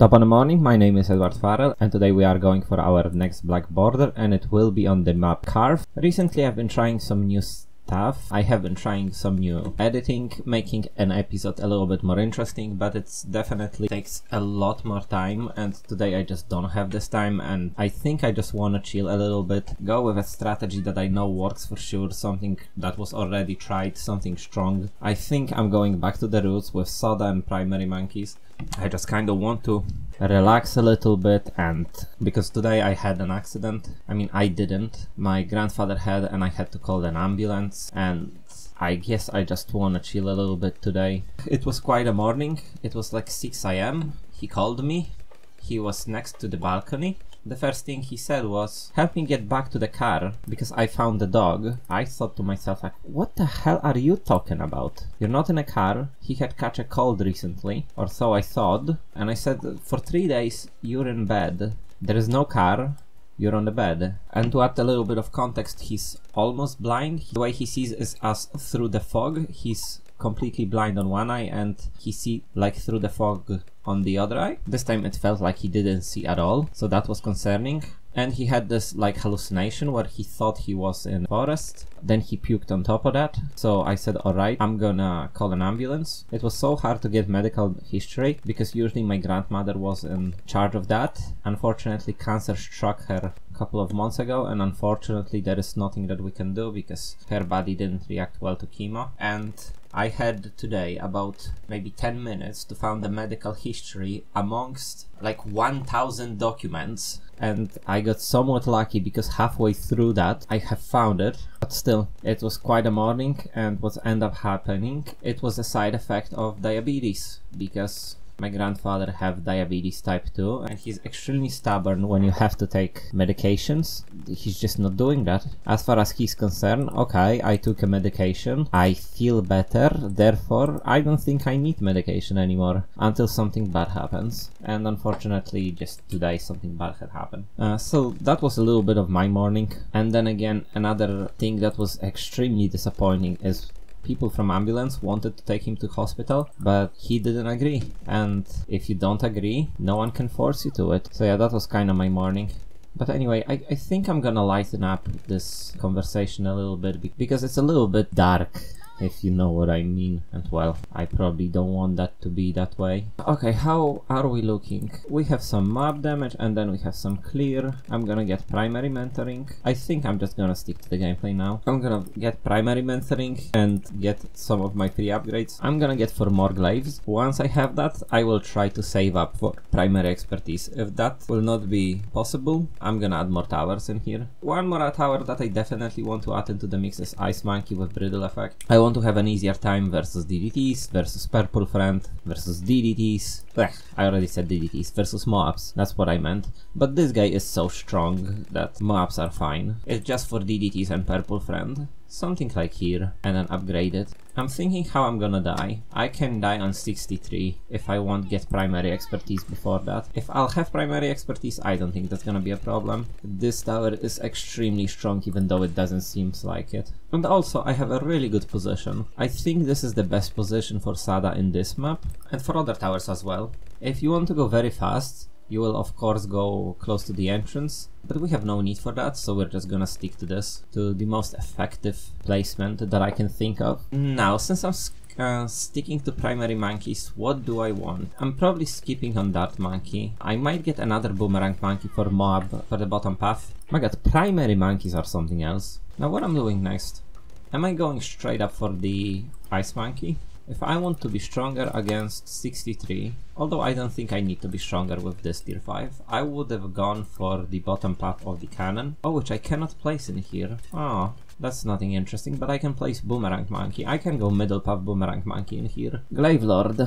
Top of the morning, my name is Edwartainment and today we are going for our next black border and it will be on the map Carve. Recently I've been trying some new stuff. I have been trying some new editing, making an episode a little bit more interesting, but it's definitely takes a lot more time and today I just don't have this time and I think I just want to chill a little bit, go with a strategy that I know works for sure, something that was already tried, something strong. I think I'm going back to the roots with Sauda and primary monkeys. I just kind of want to relax a little bit, and because today I had an accident. I mean, I didn't. My grandfather had, and I had to call an ambulance, and I guess I just want to chill a little bit today. It was quite a morning. It was like 6 AM. He called me. He was next to the balcony. The first thing he said was, help me get back to the car, because I found the dog. I thought to myself, like, what the hell are you talking about? You're not in a car. He had catch a cold recently, or so I thought. And I said, for 3 days, you're in bed. There is no car. You're on the bed. And to add a little bit of context, he's almost blind. The way he sees is as through the fog. He's completely blind on one eye and he see like through the fog on the other eye. This time it felt like he didn't see at all, so that was concerning. And he had this like hallucination where he thought he was in forest, then he puked on top of that. So I said, alright, I'm gonna call an ambulance. It was so hard to get medical history because usually my grandmother was in charge of that. Unfortunately, cancer struck her a couple of months ago, and unfortunately there is nothing that we can do because her body didn't react well to chemo. And I had today about maybe 10 minutes to find the medical history amongst like 1000 documents, and I got somewhat lucky because halfway through that I have found it. But still, it was quite a morning, and what ended up happening, it was a side effect of diabetes, because my grandfather have diabetes type 2 and he's extremely stubborn when you have to take medications. He's just not doing that. As far as he's concerned, okay, I took a medication, I feel better, therefore I don't think I need medication anymore until something bad happens. And unfortunately just today something bad had happened. So that was a little bit of my morning. And then again, another thing that was extremely disappointing is people from ambulance wanted to take him to hospital, but he didn't agree. And if you don't agree, no one can force you to it. So yeah, that was kind of my morning. But anyway, I think I'm gonna lighten up this conversation a little bit because it's a little bit dark, if you know what I mean. And well, I probably don't want that to be that way. Okay, how are we looking? We have some mob damage and then we have some clear. I'm gonna get primary mentoring. I think I'm just gonna stick to the gameplay now. I'm gonna get primary mentoring and get some of my free upgrades. I'm gonna get 4 more glaives. Once I have that, I will try to save up for primary expertise. If that will not be possible, I'm gonna add more towers in here. One more tower that I definitely want to add into the mix is Ice Monkey with Brittle effect. I want to have an easier time versus DDTs, versus Purple Friend, versus DDTs. I already said DDTs, versus Moabs, that's what I meant. But this guy is so strong that Moabs are fine. It's just for DDTs and Purple Friend. Something like here, and then upgrade it. I'm thinking how I'm gonna die. I can die on 63 if I won't get primary expertise before that. If I'll have primary expertise, I don't think that's gonna be a problem. This tower is extremely strong even though it doesn't seem like it. And also I have a really good position. I think this is the best position for Sauda in this map, and for other towers as well. If you want to go very fast, you will of course go close to the entrance, but we have no need for that, so we're just gonna stick to this, to the most effective placement that I can think of. Now, since I'm sticking to primary monkeys, what do I want? I'm probably skipping on Dart Monkey. I might get another Boomerang Monkey for Moab for the bottom path. My god, primary monkeys are something else. Now what I'm doing next? Am I going straight up for the Ice Monkey? If I want to be stronger against 63, although I don't think I need to be stronger with this tier 5, I would have gone for the bottom path of the cannon. Oh, which I cannot place in here. Oh, that's nothing interesting, but I can place Boomerang Monkey. I can go middle path Boomerang Monkey in here. Glaive Lord.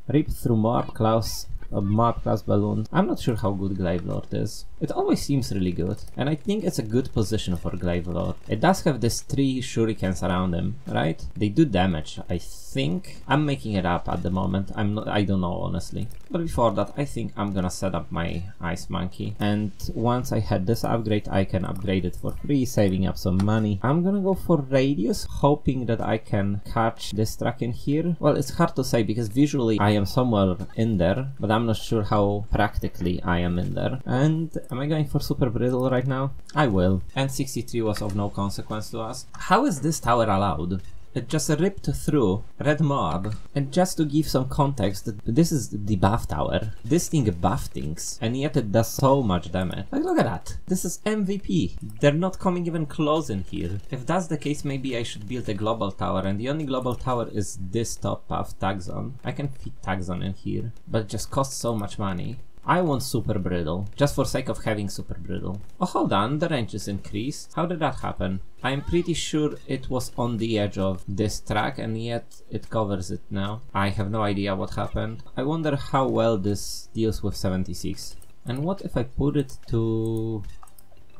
Rip through Moab Class balloon. I'm not sure how good Glaive Lord is. It always seems really good, and I think it's a good position for Glaive Lord. It does have these 3 shurikens around him, right? They do damage, I think. I'm making it up at the moment. I don't know honestly. But before that, I think I'm gonna set up my Ice Monkey, and once I had this upgrade, I can upgrade it for free, saving up some money. I'm gonna go for Radius, hoping that I can catch this track in here. Well, it's hard to say because visually I am somewhere in there, but I'm I'm not sure how practically I am in there. And am I going for super brittle right now? I will. And 63 was of no consequence to us. How is this tower allowed? It just ripped through red mob. And just to give some context, this is the buff tower. This thing buff things, and yet it does so much damage. Like, look at that. This is MVP. They're not coming even close in here. If that's the case, maybe I should build a global tower, and the only global tower is this top buff Taxon. I can fit Taxon in here, but it just costs so much money. I want super brittle, just for sake of having super brittle. Oh, hold on, the range is increased. How did that happen? I'm pretty sure it was on the edge of this track, and yet it covers it now. I have no idea what happened. I wonder how well this deals with 76. And what if I put it to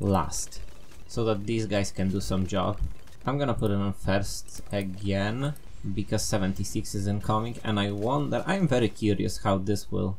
last, so that these guys can do some job? I'm gonna put it on first again, because 76 is incoming, and I wonder, I'm very curious how this will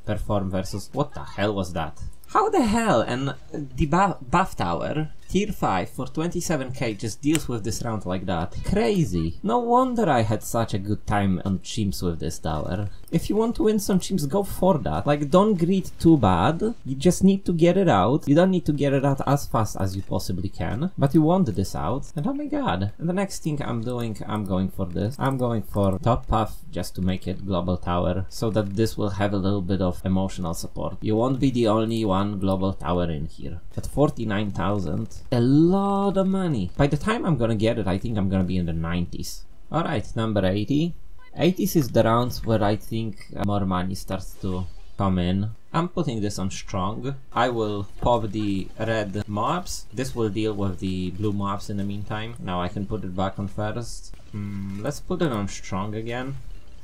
perform versus... What the hell was that? How the hell? And the buff tower, tier 5 for 27k just deals with this round like that. Crazy. No wonder I had such a good time on CHIMPS with this tower. If you want to win some CHIMPS, go for that. Like, don't greed too bad. You just need to get it out. You don't need to get it out as fast as you possibly can, but you want this out. And oh my god. And the next thing I'm doing, I'm going for this. I'm going for top buff just to make it global tower, so that this will have a little bit of emotional support. You won't be the only one global tower in here. At 49,000, a lot of money. By the time I'm gonna get it, I think I'm gonna be in the 90s. Alright, number 80. 80s is the rounds where I think more money starts to come in. I'm putting this on strong. I will pop the red mobs. This will deal with the blue mobs in the meantime. Now I can put it back on first. Let's put it on strong again.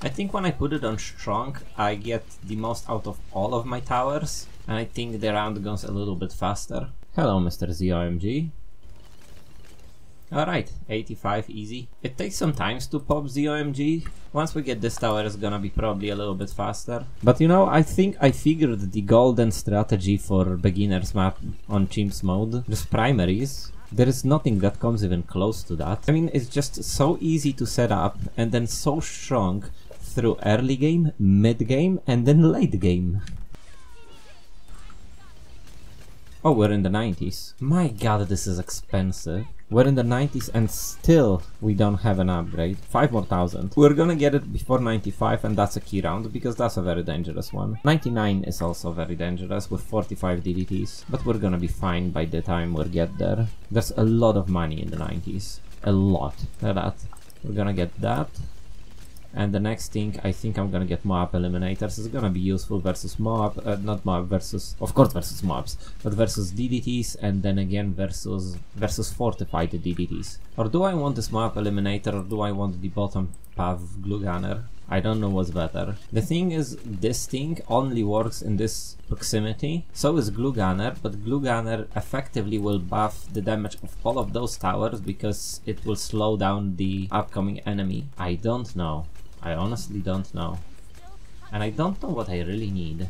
I think when I put it on strong, I get the most out of all of my towers, and I think the round goes a little bit faster. Hello, Mr. ZOMG. Alright, 85 easy. It takes some time to pop ZOMG. Once we get this tower, it's gonna be probably a little bit faster. But you know, I think I figured the golden strategy for beginners map on CHIMPS mode. Just primaries. There is nothing that comes even close to that. I mean, it's just so easy to set up, and then so strong through early game, mid game, and then late game. Oh, we're in the 90s. My god, this is expensive. We're in the 90s and still we don't have an upgrade. 5 more thousand. We're gonna get it before 95, and that's a key round, because that's a very dangerous one. 99 is also very dangerous with 45 DDTs, but we're gonna be fine by the time we get there. There's a lot of money in the 90s. A lot. Look at that. We're gonna get that. And the next thing, I think I'm gonna get mob eliminators. It's gonna be useful versus mob, not mob versus, of course versus mobs, but versus DDTs, and then again versus fortified DDTs. Or do I want this mob eliminator, or do I want the bottom path glue gunner? I don't know what's better. The thing is, this thing only works in this proximity, so is glue gunner, but glue gunner effectively will buff the damage of all of those towers because it will slow down the upcoming enemy. I don't know. I honestly don't know. And I don't know what I really need.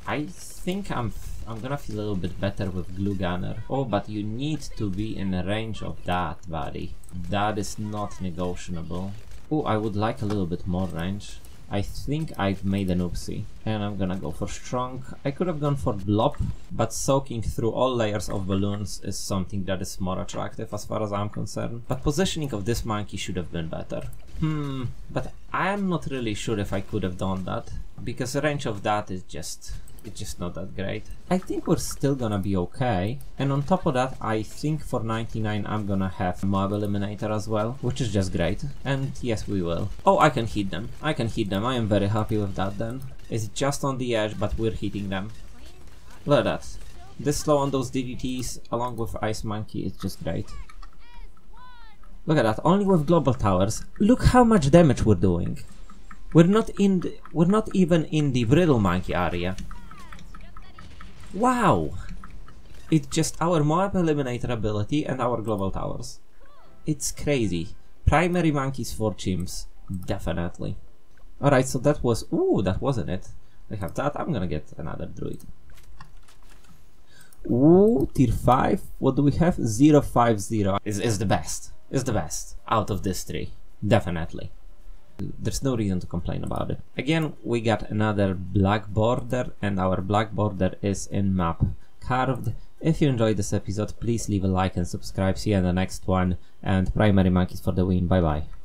I think I'm gonna feel a little bit better with glue gunner. Oh, but you need to be in range of that, buddy. That is not negotiable. Oh, I would like a little bit more range. I think I've made an oopsie. And I'm gonna go for strong. I could have gone for blob, but soaking through all layers of balloons is something that is more attractive as far as I'm concerned. But positioning of this monkey should have been better. But I'm not really sure if I could have done that, because the range of that is just... it's just not that great. I think we're still gonna be okay. And on top of that, I think for 99 I'm gonna have mob eliminator as well, which is just great. And yes, we will. Oh, I can hit them. I can hit them. I am very happy with that then. It's just on the edge, but we're hitting them. Look at that. This slow on those DDTs along with Ice Monkey is just great. Look at that, only with global towers. Look how much damage we're doing. We're not even in the brittle monkey area. Wow! It's just our mob eliminator ability and our global towers. It's crazy. Primary monkeys for CHIMPS. Definitely. Alright, so that was... ooh, that wasn't it. We have that. I'm gonna get another druid. Ooh, tier 5. What do we have? 050. Is the best. Is the best out of this three. Definitely. there's no reason to complain about it. Again, we got another black border, and our black border is in map carved. If you enjoyed this episode, please leave a like and subscribe. See you in the next one, and primary monkeys for the win. Bye bye.